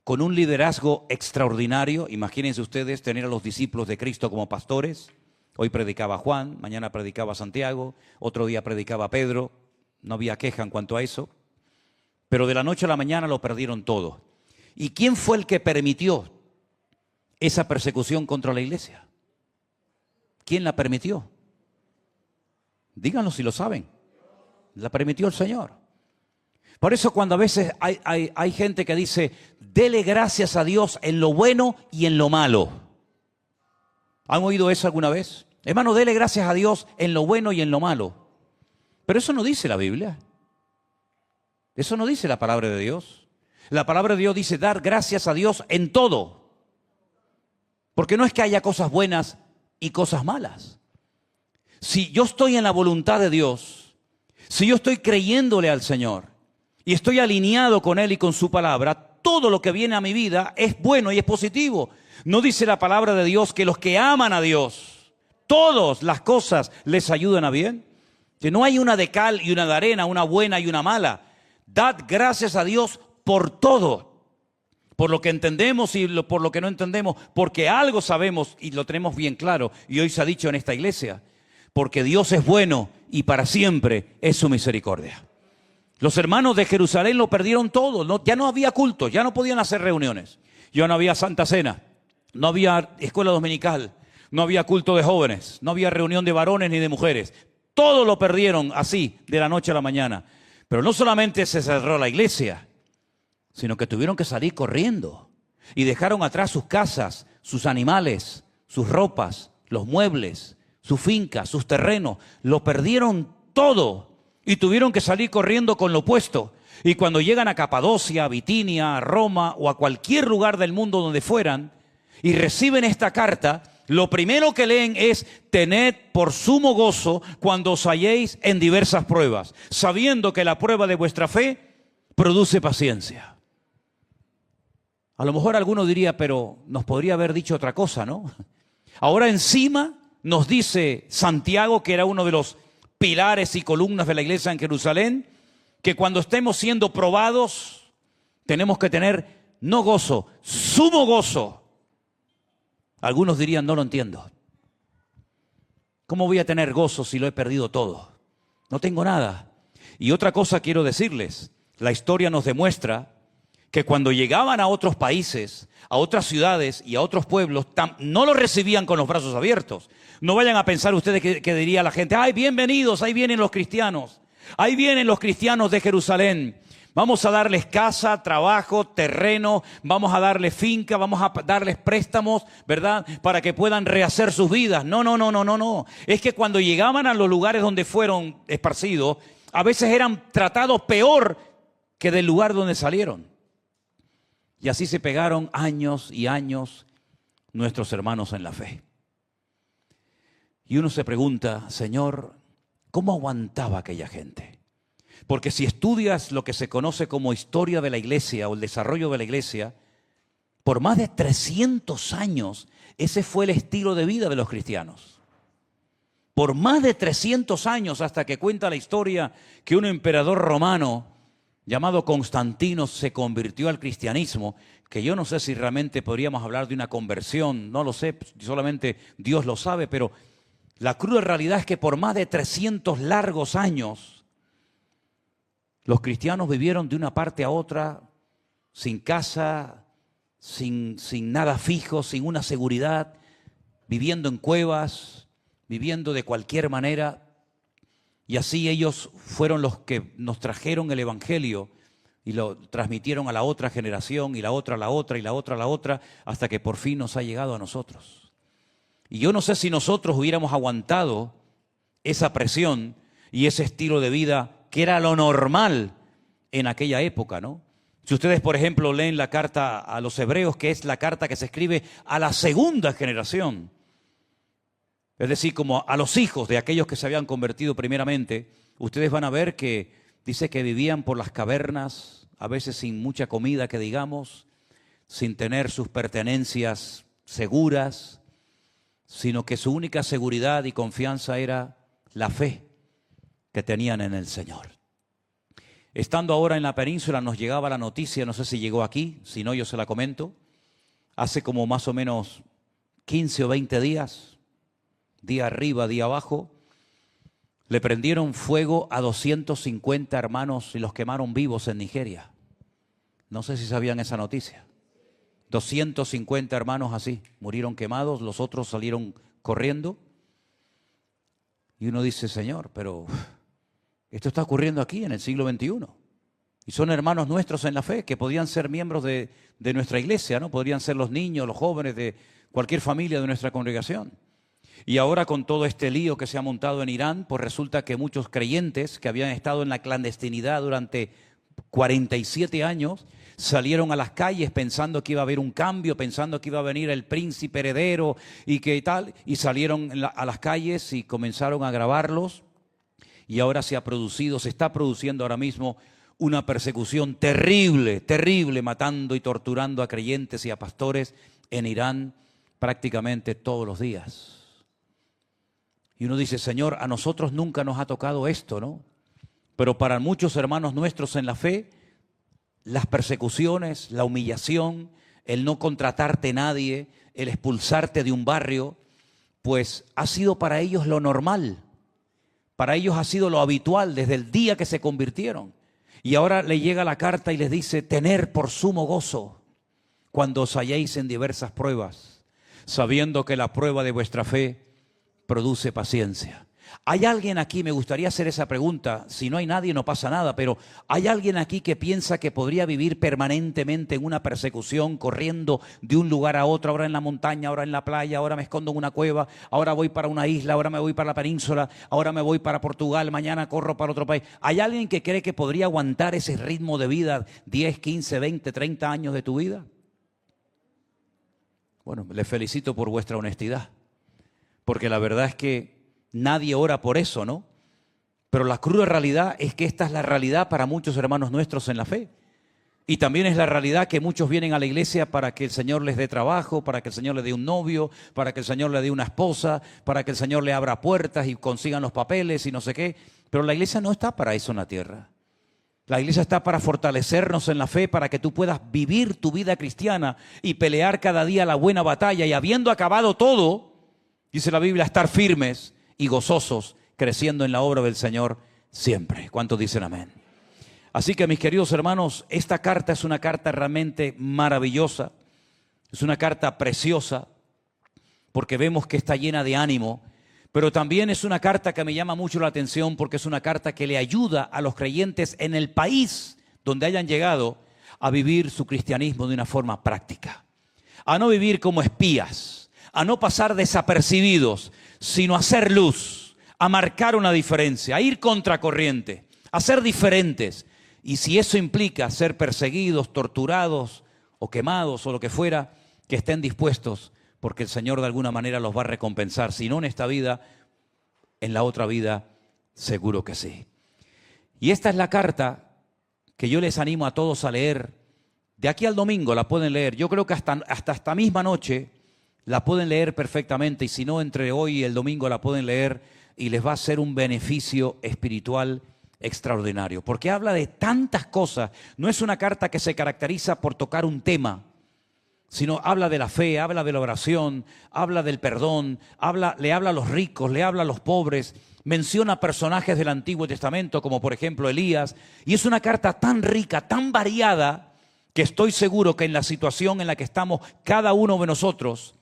con un liderazgo extraordinario. Imagínense ustedes tener a los discípulos de Cristo como pastores. Hoy predicaba Juan, mañana predicaba Santiago, otro día predicaba Pedro. No había queja en cuanto a eso. Pero de la noche a la mañana lo perdieron todo. ¿Y quién fue el que permitió esa persecución contra la iglesia? ¿Quién la permitió? Díganlo si lo saben. La permitió el Señor. Por eso cuando a veces hay gente que dice, dele gracias a Dios en lo bueno y en lo malo. ¿Han oído eso alguna vez? Hermano, dele gracias a Dios en lo bueno y en lo malo. Pero eso no dice la Biblia. Eso no dice la palabra de Dios. La palabra de Dios dice dar gracias a Dios en todo. Porque no es que haya cosas buenas y cosas malas. Si yo estoy en la voluntad de Dios, si yo estoy creyéndole al Señor y estoy alineado con Él y con su palabra, todo lo que viene a mi vida es bueno y es positivo. ¿No dice la palabra de Dios que los que aman a Dios, todas las cosas les ayudan a bien? Que no hay una de cal y una de arena, una buena y una mala. Dad gracias a Dios por todo, por lo que entendemos y por lo que no entendemos, porque algo sabemos y lo tenemos bien claro, y hoy se ha dicho en esta iglesia, porque Dios es bueno y para siempre es su misericordia. Los hermanos de Jerusalén lo perdieron todo, ya no había cultos, ya no podían hacer reuniones, ya no había Santa Cena, no había escuela dominical, no había culto de jóvenes, no había reunión de varones ni de mujeres. Todo lo perdieron así, de la noche a la mañana. Pero no solamente se cerró la iglesia, sino que tuvieron que salir corriendo y dejaron atrás sus casas, sus animales, sus ropas, los muebles, sus fincas, sus terrenos. Lo perdieron todo y tuvieron que salir corriendo con lo puesto. Y cuando llegan a Capadocia, a Bitinia, a Roma o a cualquier lugar del mundo donde fueran y reciben esta carta, lo primero que leen es: tened por sumo gozo cuando os halléis en diversas pruebas, sabiendo que la prueba de vuestra fe produce paciencia. A lo mejor alguno diría, pero nos podría haber dicho otra cosa, ¿no? Ahora encima nos dice Santiago, que era uno de los pilares y columnas de la iglesia en Jerusalén, que cuando estemos siendo probados tenemos que tener no gozo, sumo gozo. Algunos dirían, no lo entiendo. ¿Cómo voy a tener gozo si lo he perdido todo? No tengo nada. Y otra cosa quiero decirles, la historia nos demuestra que cuando llegaban a otros países, a otras ciudades y a otros pueblos, no los recibían con los brazos abiertos. No vayan a pensar ustedes que diría la gente, ¡ay, bienvenidos! Ahí vienen los cristianos. Ahí vienen los cristianos de Jerusalén. Vamos a darles casa, trabajo, terreno, vamos a darles finca, vamos a darles préstamos, ¿verdad? Para que puedan rehacer sus vidas. No. Es que cuando llegaban a los lugares donde fueron esparcidos, a veces eran tratados peor que del lugar donde salieron. Y así se pegaron años y años nuestros hermanos en la fe. Y uno se pregunta, Señor, ¿cómo aguantaba aquella gente? Porque si estudias lo que se conoce como historia de la iglesia o el desarrollo de la iglesia, por más de 300 años ese fue el estilo de vida de los cristianos. Por más de 300 años, hasta que cuenta la historia que un emperador romano llamado Constantino se convirtió al cristianismo, que yo no sé si realmente podríamos hablar de una conversión, no lo sé, solamente Dios lo sabe, pero La cruda realidad es que por más de 300 largos años, los cristianos vivieron de una parte a otra, sin casa, sin nada fijo, sin una seguridad, viviendo en cuevas, viviendo de cualquier manera. Y así ellos fueron los que nos trajeron el Evangelio y lo transmitieron a la otra generación, y la otra a la otra, y la otra a la otra, hasta que por fin nos ha llegado a nosotros. Y yo no sé si nosotros hubiéramos aguantado esa presión y ese estilo de vida que era lo normal en aquella época, ¿no? Si ustedes, por ejemplo, leen la carta a los hebreos, que es la carta que se escribe a la segunda generación, es decir, como a los hijos de aquellos que se habían convertido primeramente, ustedes van a ver que dice que vivían por las cavernas, a veces sin mucha comida, que digamos, sin tener sus pertenencias seguras, sino que su única seguridad y confianza era la fe que tenían en el Señor. Estando ahora en la península nos llegaba la noticia, no sé si llegó aquí, si no yo se la comento, hace como más o menos 15 o 20 días, día arriba, día abajo, le prendieron fuego a 250 hermanos y los quemaron vivos en Nigeria. No sé si sabían esa noticia. 250 hermanos así, murieron quemados, los otros salieron corriendo. Y uno dice, Señor, pero esto está ocurriendo aquí en el siglo XXI. Y son hermanos nuestros en la fe, que podrían ser miembros de nuestra iglesia, ¿no? Podrían ser los niños, los jóvenes de cualquier familia de nuestra congregación. Y ahora con todo este lío que se ha montado en Irán, pues resulta que muchos creyentes que habían estado en la clandestinidad durante 47 años, salieron a las calles pensando que iba a haber un cambio, pensando que iba a venir el príncipe heredero y que tal, y salieron a las calles y comenzaron a grabarlos. Y ahora se está produciendo ahora mismo una persecución terrible, terrible, matando y torturando a creyentes y a pastores en Irán prácticamente todos los días. Y uno dice, Señor, a nosotros nunca nos ha tocado esto, ¿no? Pero para muchos hermanos nuestros en la fe, las persecuciones, la humillación, el no contratarte nadie, el expulsarte de un barrio, pues ha sido para ellos lo normal. Para ellos ha sido lo habitual desde el día que se convirtieron. Y ahora le llega la carta y les dice, tener por sumo gozo cuando os halléis en diversas pruebas, sabiendo que la prueba de vuestra fe produce paciencia. ¿Hay alguien aquí, me gustaría hacer esa pregunta, si no hay nadie no pasa nada, pero ¿hay alguien aquí que piensa que podría vivir permanentemente en una persecución, corriendo de un lugar a otro, ahora en la montaña, ahora en la playa, ahora me escondo en una cueva, ahora voy para una isla, ahora me voy para la península, ahora me voy para Portugal, mañana corro para otro país? ¿Hay alguien que cree que podría aguantar ese ritmo de vida 10, 15, 20, 30 años de tu vida? Bueno, les felicito por vuestra honestidad, porque la verdad es que nadie ora por eso, ¿no? Pero la cruda realidad es que esta es la realidad para muchos hermanos nuestros en la fe. Y también es la realidad que muchos vienen a la iglesia para que el Señor les dé trabajo, para que el Señor les dé un novio, para que el Señor le dé una esposa, para que el Señor le abra puertas y consigan los papeles y no sé qué. Pero la iglesia no está para eso en la tierra. La iglesia está para fortalecernos en la fe, para que tú puedas vivir tu vida cristiana y pelear cada día la buena batalla. Y habiendo acabado todo, dice la Biblia, estar firmes y gozosos, creciendo en la obra del Señor siempre. ¿Cuántos dicen amén? Así que, mis queridos hermanos, esta carta es una carta realmente maravillosa, es una carta preciosa, porque vemos que está llena de ánimo, pero también es una carta que me llama mucho la atención, porque es una carta que le ayuda a los creyentes en el país donde hayan llegado a vivir su cristianismo de una forma práctica, a no vivir como espías, a no pasar desapercibidos, sino a hacer luz, a marcar una diferencia, a ir contracorriente, a ser diferentes. Y si eso implica ser perseguidos, torturados o quemados o lo que fuera, que estén dispuestos, porque el Señor de alguna manera los va a recompensar. Si no en esta vida, en la otra vida, seguro que sí. Y esta es la carta que yo les animo a todos a leer. De aquí al domingo la pueden leer. Yo creo que hasta esta misma noche la pueden leer perfectamente, y si no, entre hoy y el domingo la pueden leer y les va a ser un beneficio espiritual extraordinario, porque habla de tantas cosas. No es una carta que se caracteriza por tocar un tema, sino habla de la fe, habla de la oración, habla del perdón, le habla a los ricos, le habla a los pobres, menciona personajes del Antiguo Testamento como por ejemplo Elías, y es una carta tan rica, tan variada, que estoy seguro que en la situación en la que estamos cada uno de nosotros,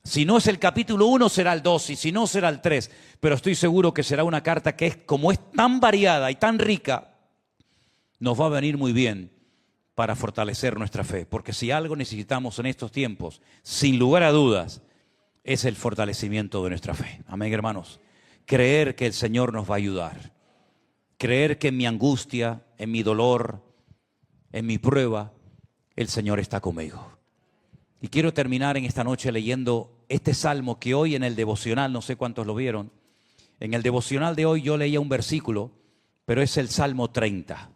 si no es el capítulo 1 será el 2 y si no será el 3, pero estoy seguro que será una carta que como es tan variada y tan rica, nos va a venir muy bien para fortalecer nuestra fe, porque si algo necesitamos en estos tiempos, sin lugar a dudas, es el fortalecimiento de nuestra fe. Amén, hermanos. Creer que el Señor nos va a ayudar. Creer que en mi angustia, en mi dolor, en mi prueba, el Señor está conmigo. Y quiero terminar en esta noche leyendo este salmo que hoy en el devocional, no sé cuántos lo vieron, en el devocional de hoy yo leía un versículo, pero es el Salmo 30.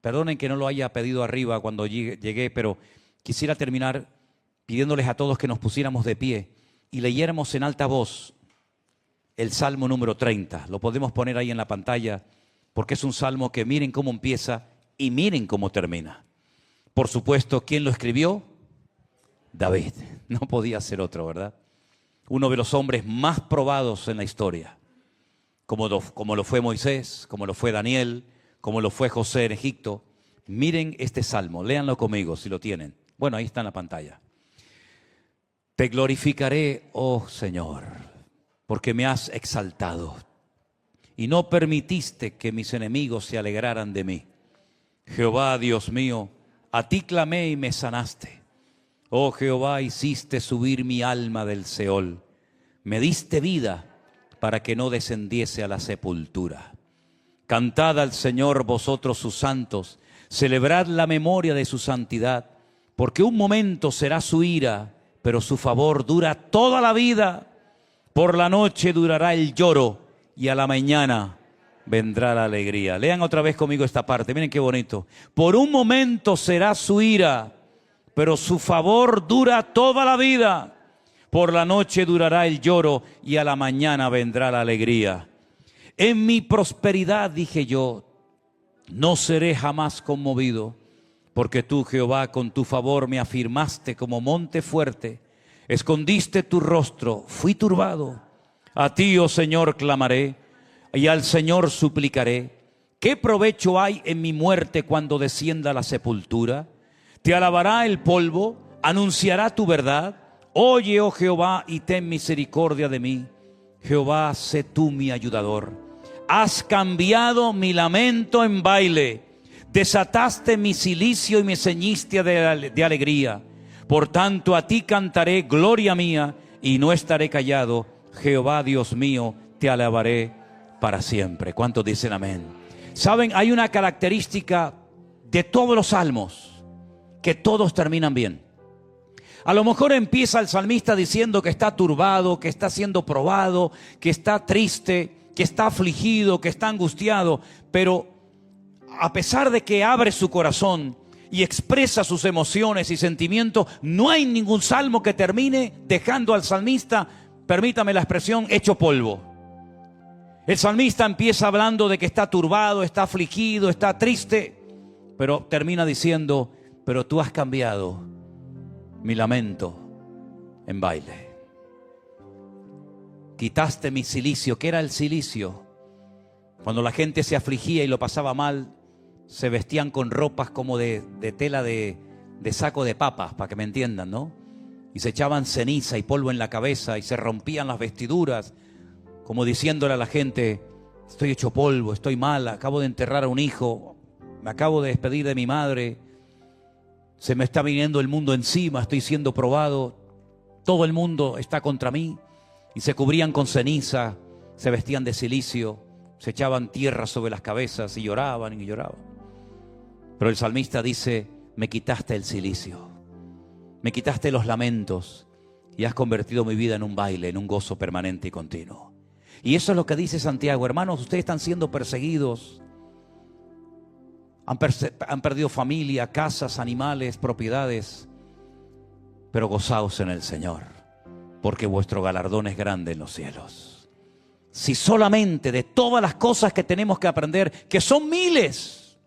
Perdonen que no lo haya pedido arriba cuando llegué, pero quisiera terminar pidiéndoles a todos que nos pusiéramos de pie y leyéramos en alta voz el Salmo número 30. Lo podemos poner ahí en la pantalla porque es un salmo que miren cómo empieza y miren cómo termina. Por supuesto, ¿quién lo escribió? David. No podía ser otro, ¿verdad? Uno de los hombres más probados en la historia, como lo fue Moisés, como lo fue Daniel, como lo fue José en Egipto. Miren este salmo, léanlo conmigo si lo tienen. Bueno, ahí está en la pantalla. Te glorificaré, oh Señor, porque me has exaltado y no permitiste que mis enemigos se alegraran de mí. Jehová, Dios mío, a ti clamé y me sanaste. Oh Jehová, hiciste subir mi alma del Seol. Me diste vida para que no descendiese a la sepultura. Cantad al Señor vosotros sus santos, celebrad la memoria de su santidad, porque un momento será su ira, pero su favor dura toda la vida. Por la noche durará el lloro y a la mañana vendrá la alegría. Lean otra vez conmigo esta parte, miren qué bonito. Por un momento será su ira, pero su favor dura toda la vida. Por la noche durará el lloro y a la mañana vendrá la alegría. En mi prosperidad, dije yo, no seré jamás conmovido, porque tú, Jehová, con tu favor me afirmaste como monte fuerte. Escondiste tu rostro, fui turbado. A ti, oh Señor, clamaré y al Señor suplicaré. ¿Qué provecho hay en mi muerte cuando descienda a la sepultura? Te alabará el polvo, anunciará tu verdad. Oye, oh Jehová, y ten misericordia de mí. Jehová, sé tú mi ayudador. Has cambiado mi lamento en baile. Desataste mi cilicio y me ceñiste de alegría. Por tanto, a ti cantaré, gloria mía, y no estaré callado. Jehová, Dios mío, te alabaré para siempre. ¿Cuántos dicen amén? Saben, hay una característica de todos los salmos, que todos terminan bien. A lo mejor empieza el salmista diciendo que está turbado, que está siendo probado, que está triste, que está afligido, que está angustiado, pero a pesar de que abre su corazón y expresa sus emociones y sentimientos, no hay ningún salmo que termine dejando al salmista, permítame la expresión, hecho polvo. El salmista empieza hablando de que está turbado, está afligido, está triste, pero termina diciendo, pero tú has cambiado mi lamento en baile. Quitaste mi cilicio. ¿Qué era el cilicio? Cuando la gente se afligía y lo pasaba mal, se vestían con ropas como de tela de saco de papas, para que me entiendan, ¿no? Y se echaban ceniza y polvo en la cabeza y se rompían las vestiduras, como diciéndole a la gente, estoy hecho polvo, estoy mal, acabo de enterrar a un hijo, me acabo de despedir de mi madre, se me está viniendo el mundo encima, estoy siendo probado, todo el mundo está contra mí. Y se cubrían con ceniza, se vestían de cilicio, se echaban tierra sobre las cabezas y lloraban y lloraban. Pero el salmista dice, me quitaste el cilicio, me quitaste los lamentos y has convertido mi vida en un baile, en un gozo permanente y continuo. Y eso es lo que dice Santiago. Hermanos, ustedes están siendo perseguidos, han perdido familia, casas, animales, propiedades, pero gozaos en el Señor, porque vuestro galardón es grande en los cielos. Si solamente de todas las cosas que tenemos que aprender, que son miles,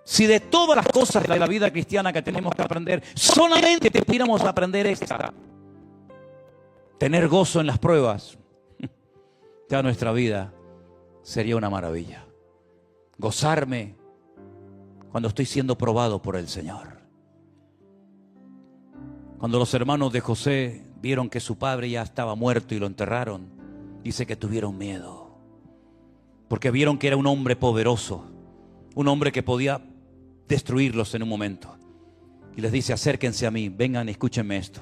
Si de todas las cosas de la vida cristiana que tenemos que aprender, solamente pudiéramos aprender esta, tener gozo en las pruebas, ya nuestra vida sería una maravilla. Gozarme cuando estoy siendo probado por el Señor. Cuando los hermanos de José vieron que su padre ya estaba muerto y lo enterraron, dice que tuvieron miedo, porque vieron que era un hombre poderoso, un hombre que podía destruirlos en un momento. Y les dice: acérquense a mí, vengan, escúchenme esto.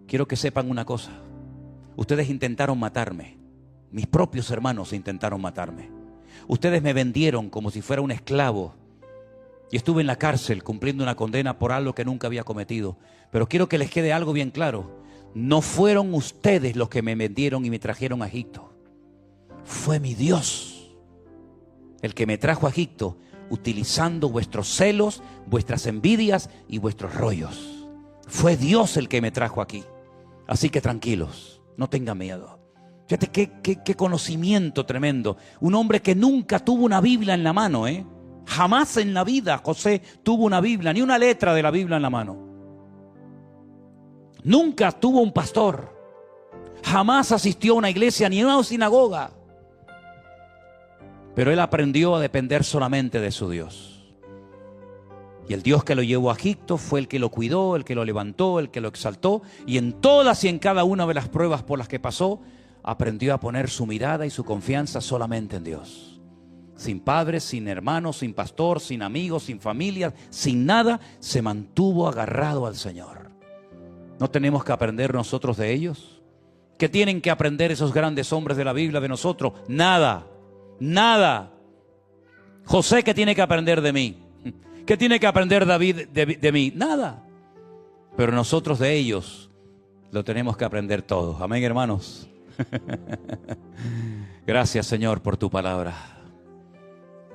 Quiero que sepan una cosa: ustedes intentaron matarme, mis propios hermanos intentaron matarme. Ustedes me vendieron como si fuera un esclavo y estuve en la cárcel cumpliendo una condena por algo que nunca había cometido. Pero quiero que les quede algo bien claro: no fueron ustedes los que me vendieron y me trajeron a Egipto. Fue mi Dios el que me trajo a Egipto, utilizando vuestros celos, vuestras envidias y vuestros rollos. Fue Dios el que me trajo aquí. Así que tranquilos, no tengan miedo. Fíjate qué conocimiento tremendo. Un hombre que nunca tuvo una Biblia en la mano, Jamás en la vida José tuvo una Biblia, ni una letra de la Biblia en la mano. Nunca tuvo un pastor. Jamás asistió a una iglesia ni a una sinagoga. Pero él aprendió a depender solamente de su Dios. Y el Dios que lo llevó a Egipto fue el que lo cuidó, el que lo levantó, el que lo exaltó. Y en todas y en cada una de las pruebas por las que pasó, aprendió a poner su mirada y su confianza solamente en Dios. Sin padres, sin hermanos, sin pastor, sin amigos, sin familia, sin nada, se mantuvo agarrado al Señor. ¿No tenemos que aprender nosotros de ellos? ¿Qué tienen que aprender esos grandes hombres de la Biblia de nosotros? Nada. Nada. José, ¿qué tiene que aprender de mí? ¿Qué tiene que aprender David de mí? Nada. Pero nosotros de ellos lo tenemos que aprender todos. Amén, hermanos. Gracias, Señor, por tu palabra.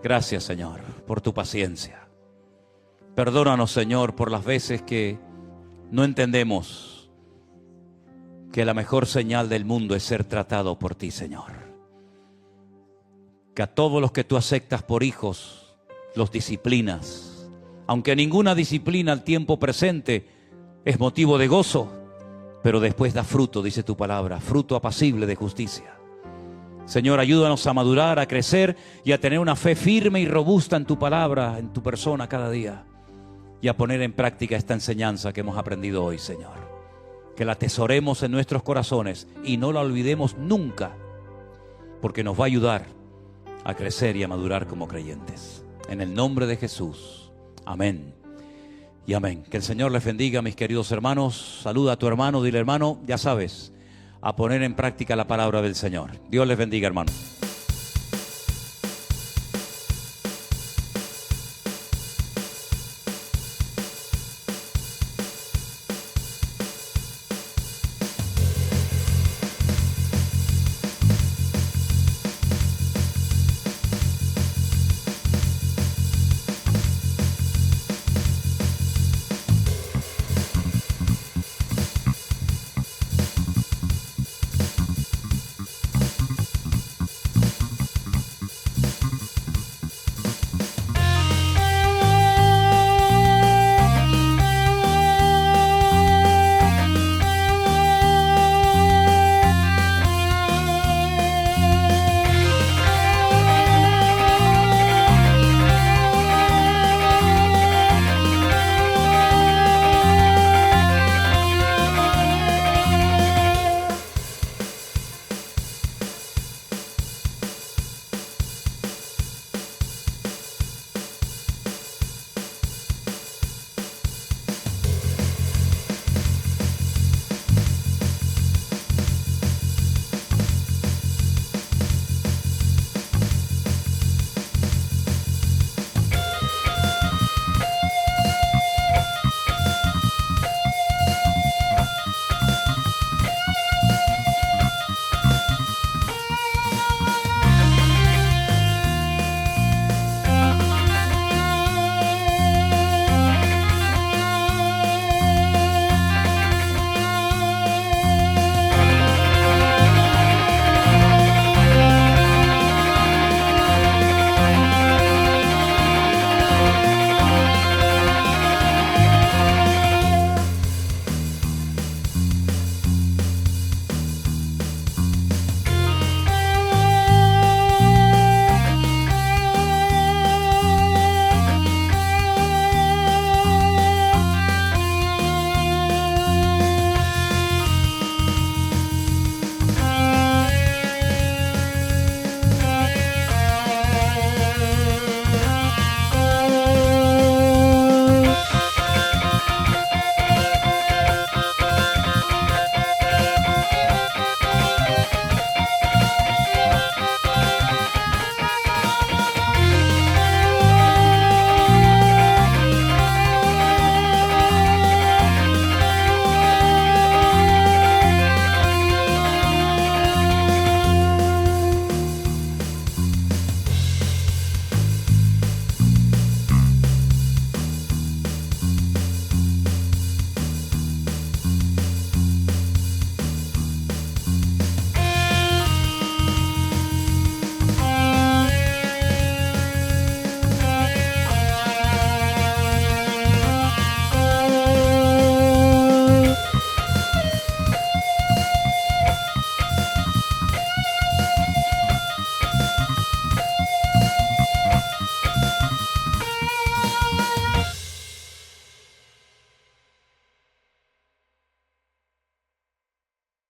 Gracias, Señor, por tu paciencia. Perdónanos, Señor, por las veces que no entendemos que la mejor señal del mundo es ser tratado por ti, Señor. Que a todos los que tú aceptas por hijos, los disciplinas. Aunque ninguna disciplina al tiempo presente es motivo de gozo, pero después da fruto, dice tu palabra, fruto apacible de justicia. Señor, ayúdanos a madurar, a crecer y a tener una fe firme y robusta en tu palabra, en tu persona cada día. Y a poner en práctica esta enseñanza que hemos aprendido hoy, Señor. Que la atesoremos en nuestros corazones y no la olvidemos nunca, porque nos va a ayudar a crecer y a madurar como creyentes. En el nombre de Jesús. Amén y amén. Que el Señor les bendiga, mis queridos hermanos. Saluda a tu hermano, dile: hermano, ya sabes, a poner en práctica la palabra del Señor. Dios les bendiga, hermano.